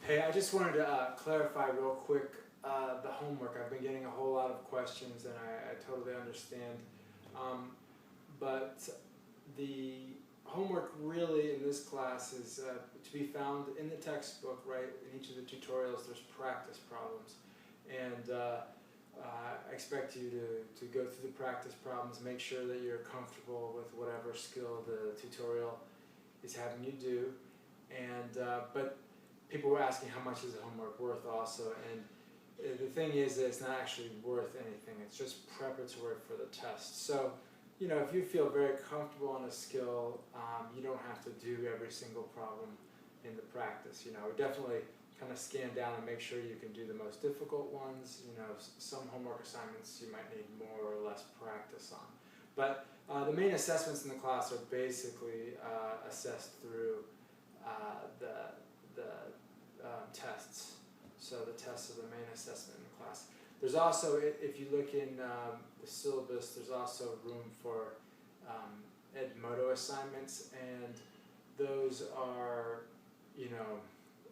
Hey, I just wanted to clarify real quick the homework. I've been getting a whole lot of questions and I totally understand. But the homework really in this class is to be found in the textbook, right? In each of the tutorials there's practice problems. And I expect you to go through the practice problems, make sure that you're comfortable with whatever skill the tutorial is having you do. And but people were asking how much is the homework worth also, and the thing is that it's not actually worth anything, it's just preparatory for the test. So, you know, if you feel very comfortable on a skill, you don't have to do every single problem in the practice. You know, definitely kind of scan down and make sure you can do the most difficult ones. You know, some homework assignments you might need more or less practice on. But the main assessments in the class are basically assessed through the tests. So the tests are the main assessment in the class. There's also, if you look in the syllabus, there's also room for Edmodo assignments, and those are, you know,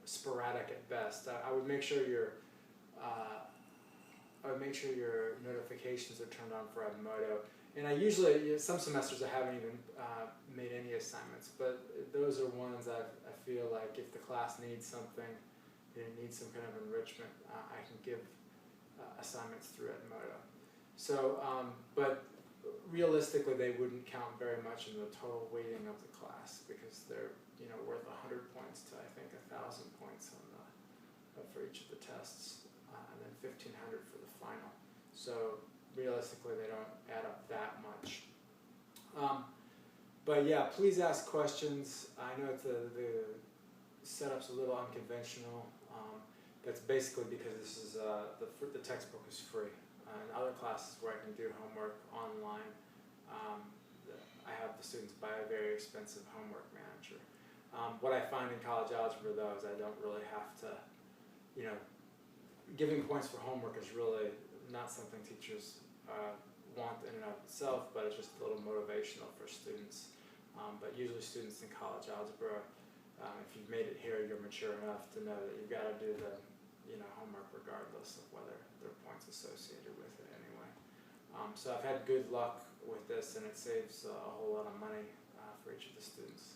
sporadic at best. I would make sure your notifications are turned on for Edmodo. And I usually, some semesters I haven't even made any assignments, but those are ones I feel like if the class needs something, it needs some kind of enrichment, I can give assignments through Edmodo. So, but realistically they wouldn't count very much in the total weighting of the class because they're, you know, worth 100 points to I think 1,000 points on the, for each of the tests, and then 1,500 for the final. So realistically they don't add up that much. But yeah, please ask questions. I know the setup's a little unconventional. That's basically because this is the textbook is free. In other classes where I can do homework online, I have the students buy a very expensive homework manager. What I find in college algebra though is I don't really have to, you know, giving points for homework is really not something teachers want in and of itself, but it's just a little motivational for students. But usually students in college algebra, if you've made it here, you're mature enough to know that you've got to do the, you know, homework regardless of whether there are points associated with it anyway. So I've had good luck with this, and it saves a whole lot of money for each of the students.